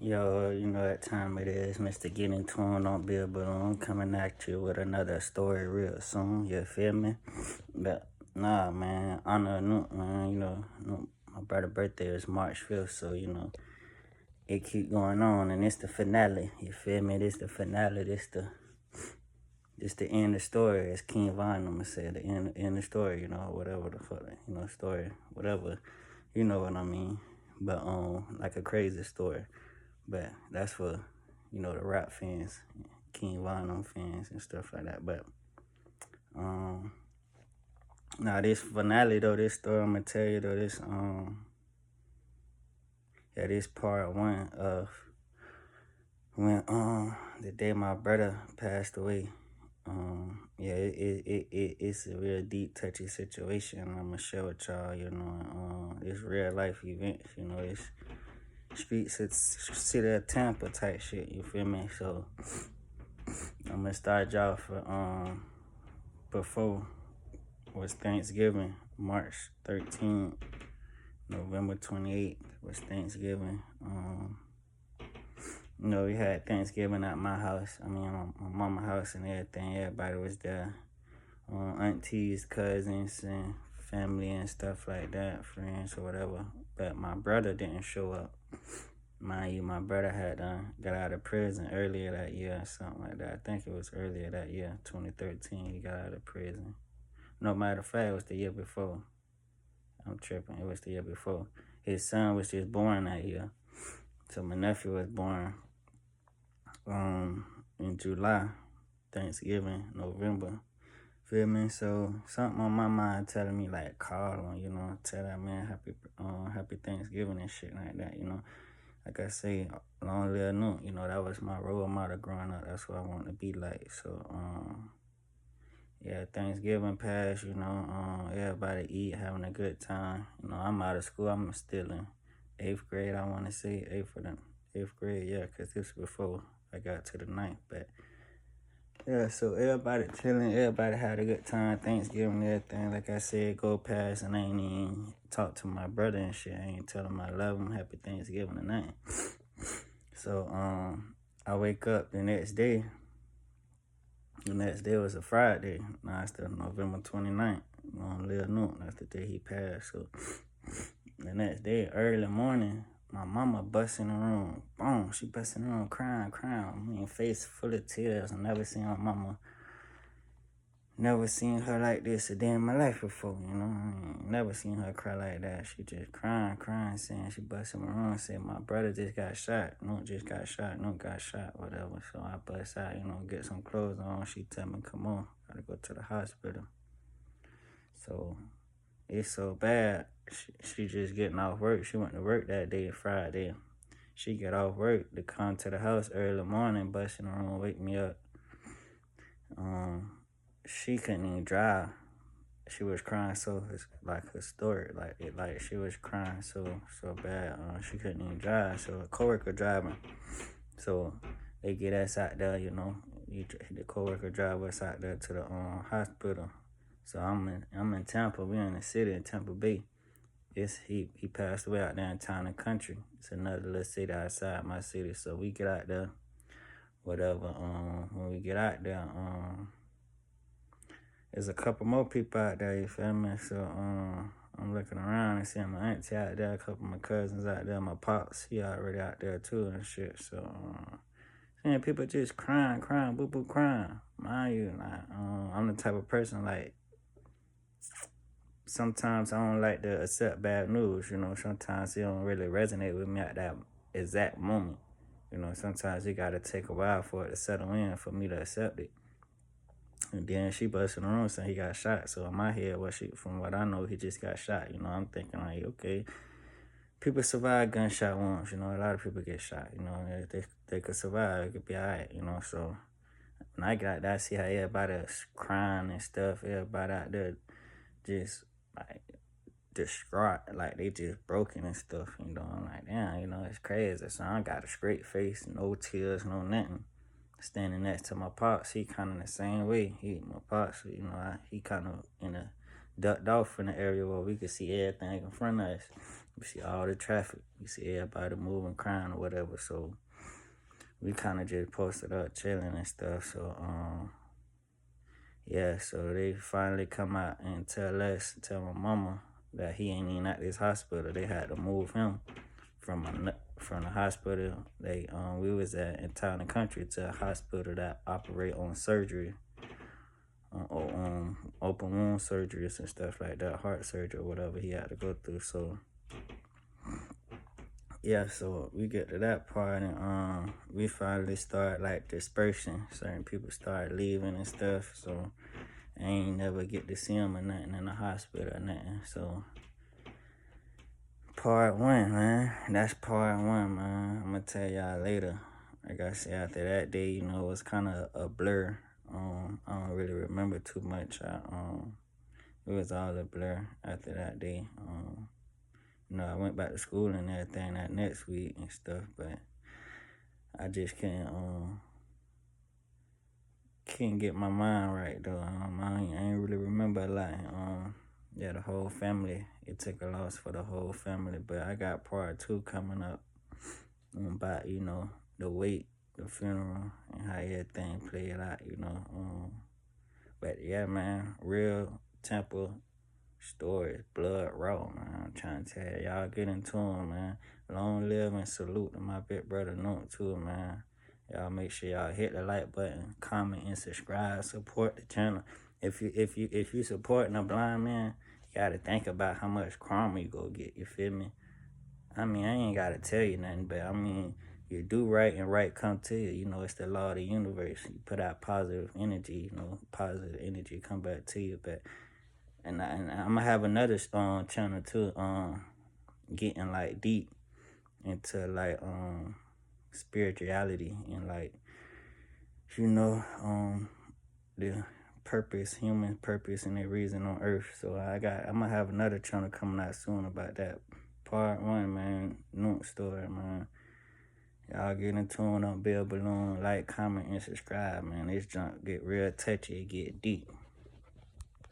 Yo, you know what time it is, Mr. Getting Torn on Bill Balloon, coming at you with another story real soon, you feel me? But, nah, man, honor a new, man, my brother's birthday is March 5th, so, it keep going on, and it's the finale, you feel me? This the finale, this the end of the story, as King Von I'ma say, the end of the story, whatever the fuck, story, whatever, you know what I mean? But, like a crazy story. But that's for, the rap fans, King Von fans and stuff like that. But um now this finale though, this story I'm gonna tell you though, this part one of when the day my brother passed away. It's a real deep, touchy situation. I'm gonna share with y'all, it's real life events, it's streets, it's city of Tampa type shit, you feel me? So I'm gonna start y'all for before was Thanksgiving, March 13th, November 28th was Thanksgiving. We had Thanksgiving at my house. I mean, my mama's house and everything. Everybody was there. Aunties, cousins, and family and stuff like that, friends or whatever. But my brother didn't show up. Mind you, my brother had got out of prison earlier that year or something like that. I think it was earlier that year, 2013, he got out of prison. No, matter of fact, it was the year before. I'm tripping. It was the year before. His son was just born that year. So my nephew was born in July, Thanksgiving, November. Feel me? So something on my mind telling me like call him, tell that man happy Thanksgiving and shit like that. Like I say, long live Nuke, that was my role model growing up. That's what I wanted to be like. So, Thanksgiving passed, everybody eat, having a good time. I'm out of school. I'm still in 8th grade, I want to say. 8th grade, yeah, because this was before I got to the 9th. But, yeah, so everybody chilling, everybody had a good time, Thanksgiving, everything. Like I said, go past, and I ain't even talk to my brother and shit. I ain't tell him I love him, happy Thanksgiving and nothing. So, I wake up the next day. The next day was a Friday. Now it's the November 29th. Lil Nuke, that's the day he passed. So, the next day, early morning, my mama bust in the room. Boom, she bust in the room crying. I mean, face full of tears. I never seen my mama, never seen her like this a day in my life before, I mean, never seen her cry like that. She just crying, saying she bust in my room, said my brother just got shot. No, just got shot. No, got shot, whatever. So I bust out, get some clothes on. She tell me, come on, gotta go to the hospital. So it's so bad. She just getting off work. She went to work that day, Friday. She get off work to come to the house early morning, bust in the room, wake me up. She couldn't even drive. She was crying so historic, like she was crying so bad. She couldn't even drive. So a coworker driving. So they get us out there, the coworker drive us out there to the hospital. So I'm in Tampa. We in the city in Tampa Bay. He passed away out there in town and country. It's another little city outside my city. So we get out there, whatever. When we get out there, there's a couple more people out there, you feel me? So I'm looking around and seeing my auntie out there, a couple of my cousins out there, my pops, he already out there too and shit. So seeing people just crying, boo crying. Mind you, like I'm the type of person like sometimes I don't like to accept bad news, sometimes it don't really resonate with me at that exact moment. Sometimes it gotta take a while for it to settle in for me to accept it. And then she busted in the room saying he got shot. So in my head, from what I know, he just got shot. I'm thinking like, okay, people survive gunshot wounds. A lot of people get shot. They could survive. It could be all right. So when I got that, I see how everybody's crying and stuff. Everybody out there just like distraught, like they just broken and stuff. I'm like, damn, it's crazy. So I got a straight face, no tears, no nothing. Standing next to my pops, he kind of the same way. My pops, he kind of ducked off in the area where we could see everything in front of us. You see all the traffic. You see everybody moving, crying or whatever. So we kind of just posted up, chilling and stuff. So yeah. So they finally come out and tell my mama that he ain't even at this hospital. They had to move him from the hospital we was at in town and country to a hospital that operate on surgery, open wound surgeries and stuff like that, heart surgery or whatever he had to go through. So yeah, so we get to that part and we finally start like dispersing. Certain people start leaving and stuff. So I ain't never get to see him or nothing in the hospital or nothing. So part one, man. That's part one, man. I'm gonna tell y'all later. Like I said, after that day, it was kind of a blur. I don't really remember too much. It was all a blur after that day. I went back to school and everything that next week and stuff, but I just can't get my mind right though. I ain't really remember a lot. Yeah, the whole family. It took a loss for the whole family, but I got part two coming up about the wake, the funeral, and how everything played out. But yeah, man, real temple stories, blood raw, man. I'm trying to tell y'all, get into them, man. Long live and salute to my big brother Note too, man. Y'all make sure y'all hit the like button, comment and subscribe, support the channel. If you supporting a blind man, you gotta think about how much karma you go get. You feel me? I mean, I ain't gotta tell you nothing, but I mean, you do right and right come to you. It's the law of the universe. You put out positive energy. Positive energy come back to you. But and I'm gonna have another channel too. Getting like deep into like spirituality and like the purpose, human purpose and their reason on earth. So I'm gonna have another channel coming out soon about that. Part one, man. Nook story, man. Y'all get into it on Bell Balloon, like, comment, and subscribe, man. This junk get real touchy, it get deep.